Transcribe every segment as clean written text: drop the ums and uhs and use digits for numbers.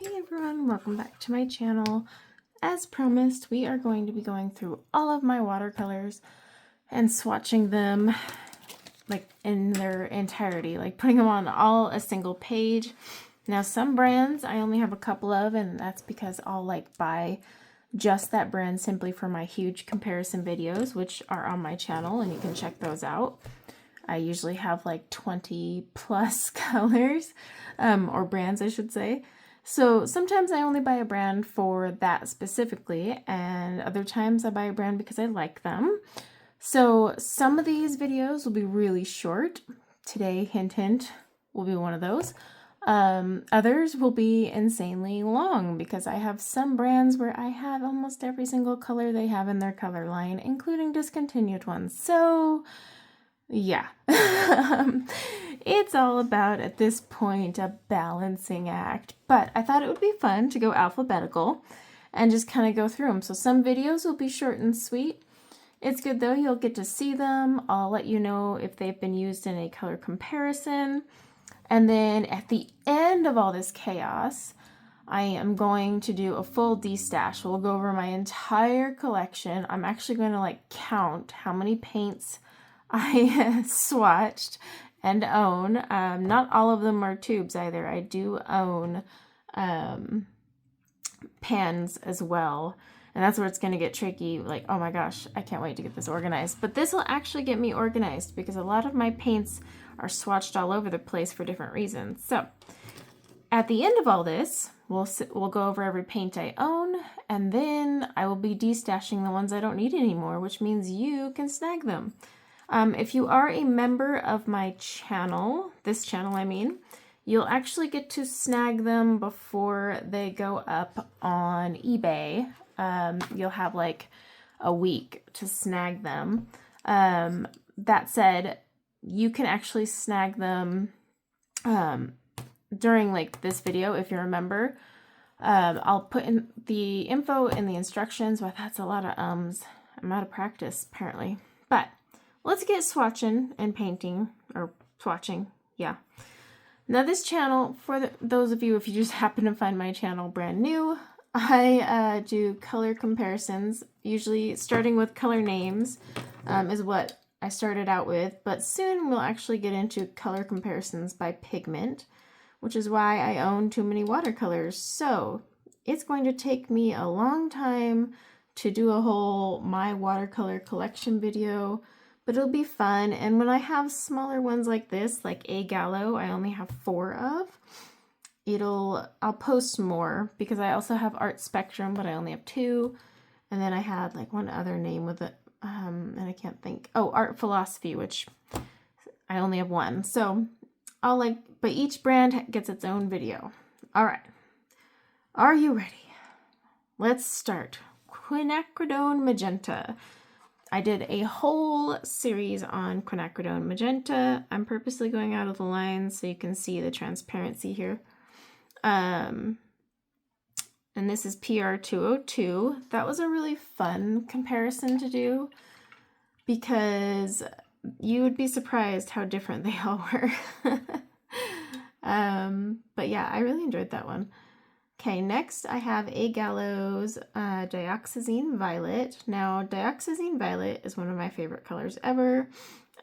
Hey everyone, welcome back to my channel. As promised, we are going to be going through all of my watercolors and swatching them like in their entirety, like putting them on all a single page. Now some brands I only have a couple of, and that's because I'll like buy just that brand simply for my huge comparison videos, which are on my channel and you can check those out. I usually have like 20 plus colors, or brands I should say. So sometimes I only buy a brand for that specifically, and other times I buy a brand because I like them. So some of these videos will be really short. Today, hint hint, will be one of those. Others will be insanely long because I have some brands where I have almost every single color they have in their color line, including discontinued ones. So yeah, it's all about, at this point, a balancing act. But I thought it would be fun to go alphabetical and just kind of go through them. So some videos will be short and sweet. It's good though, you'll get to see them. I'll let you know if they've been used in a color comparison. And then at the end of all this chaos, I am going to do a full destash. We'll go over my entire collection. I'm actually going to like count how many paints I swatched and own. Not all of them are tubes either. I do own pans as well. And that's where it's going to get tricky. Like, oh my gosh, I can't wait to get this organized. But this will actually get me organized because a lot of my paints are swatched all over the place for different reasons. So at the end of all this, we'll go over every paint I own, and then I will be destashing the ones I don't need anymore, which means you can snag them. If you are a member of my channel, this channel I mean, you'll actually get to snag them before they go up on eBay. You'll have like a week to snag them. That said, you can actually snag them during like this video if you're a member. I'll put in the info in the instructions. Well, that's a lot of ums. I'm out of practice apparently. But let's get swatching and painting, or swatching, yeah. Now this channel, for those of you, if you just happen to find my channel brand new, I do color comparisons, usually starting with color names is what I started out with, but soon we'll actually get into color comparisons by pigment, which is why I own too many watercolors. So it's going to take me a long time to do a whole my watercolor collection video, but it'll be fun. And when I have smaller ones like this, like A Gallo, I only have 4 of, I'll post more because I also have Art Spectrum, but I only have 2. And then I had like one other name with it, and I can't think. Oh, Art Philosophy, which I only have 1. So but each brand gets its own video. All right. Are you ready? Let's start. Quinacridone Magenta. I did a whole series on quinacridone magenta. I'm purposely going out of the lines so you can see the transparency here. And this is PR202. That was a really fun comparison to do because you would be surprised how different they all were. But yeah, I really enjoyed that one. Okay, next I have A Gallo's Dioxazine Violet. Now, Dioxazine Violet is one of my favorite colors ever.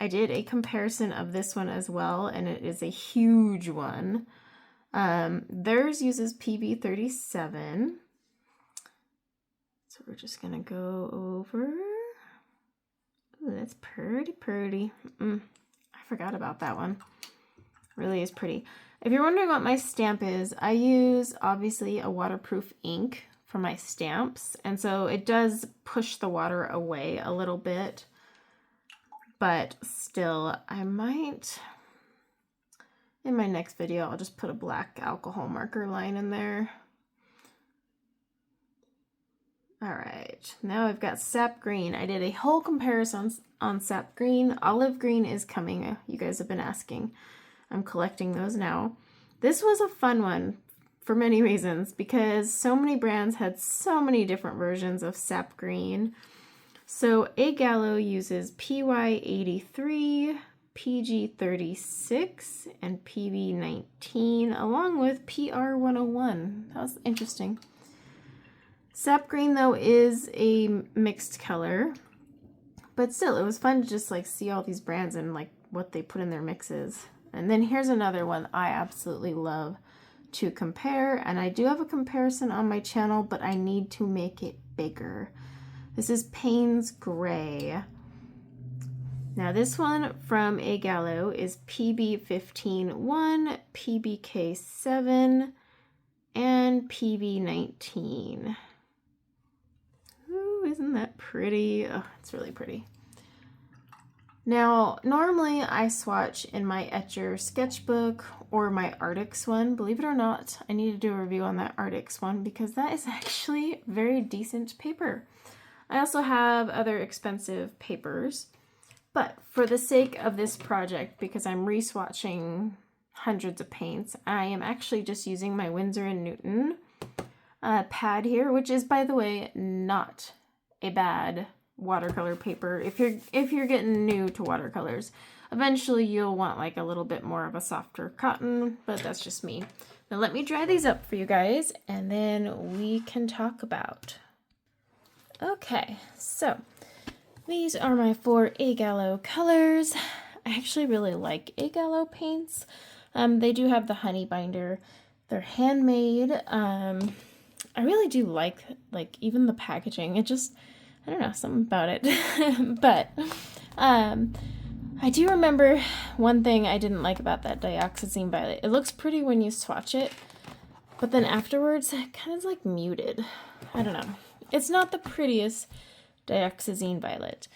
I did a comparison of this one as well, and it is a huge one. Theirs uses PV37. So we're just going to go over. Ooh, that's pretty pretty. I forgot about that one. It really is pretty. If you're wondering what my stamp is, I use obviously a waterproof ink for my stamps, and so it does push the water away a little bit, but still, I might, in my next video, I'll just put a black alcohol marker line in there. All right, now I've got sap green. I did a whole comparison on sap green. Olive green is coming. You guys have been asking. I'm collecting those now. This was a fun one for many reasons because so many brands had so many different versions of sap green. So A Gallo uses PY83, PG36 and PB19, along with PR101. That was interesting. Sap green, though, is a mixed color, but still, it was fun to just like see all these brands and like what they put in their mixes. And then here's another one I absolutely love to compare, and I do have a comparison on my channel, but I need to make it bigger. This is Payne's Gray. Now this one from A Gallo is PB15-1, PBK7, and PB19. Ooh, isn't that pretty? Oh, it's really pretty. Now, normally I swatch in my Etcher sketchbook or my Artix one. Believe it or not, I need to do a review on that Artix one because that is actually very decent paper. I also have other expensive papers, but for the sake of this project, because I'm re-swatching hundreds of paints, I am actually just using my Winsor & Newton pad here, which is, by the way, not a bad watercolor paper. If you're getting new to watercolors, eventually you'll want like a little bit more of a softer cotton, but that's just me. Now let me dry these up for you guys, and then we can talk about. Okay, so these are my 4 A Gallo colors. I actually really like A Gallo paints. They do have the honey binder. They're handmade. I really do like even the packaging. It just, I don't know, something about it. But I do remember one thing I didn't like about that dioxazine violet. It looks pretty when you swatch it, but then afterwards it kind of like muted. I don't know. It's not the prettiest dioxazine violet.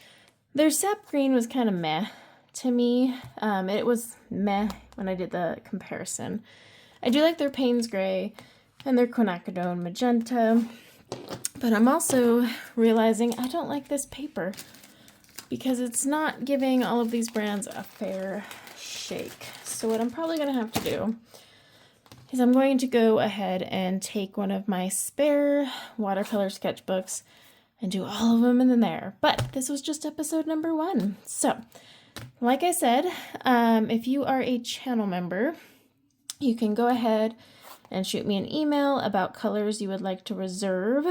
Their sap green was kind of meh to me. It was meh when I did the comparison. I do like their Payne's Gray and their quinacridone magenta, but I'm also realizing I don't like this paper because it's not giving all of these brands a fair shake. So what I'm probably going to have to do is I'm going to go ahead and take one of my spare watercolor sketchbooks and do all of them in there. But this was just episode number 1. So, like I said, if you are a channel member, you can go ahead and shoot me an email about colors you would like to reserve,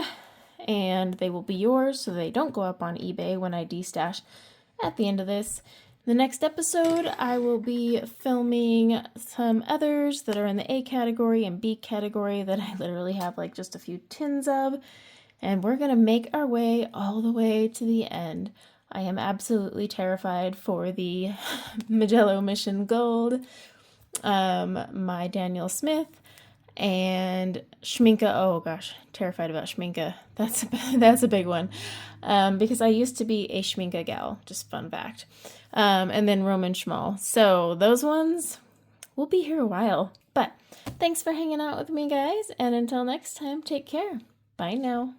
and they will be yours so they don't go up on eBay when I destash at the end of this. The next episode, I will be filming some others that are in the A category and B category that I literally have like just a few tins of, and we're going to make our way all the way to the end. I am absolutely terrified for the Magello Mission Gold, my Daniel Smith, and Schminke. Oh gosh, terrified about Schminke. That's a big one, because I used to be a Schminke gal, just fun fact. And then Roman Schmal. So those ones will be here a while. But thanks for hanging out with me, guys, and until next time, take care. Bye now.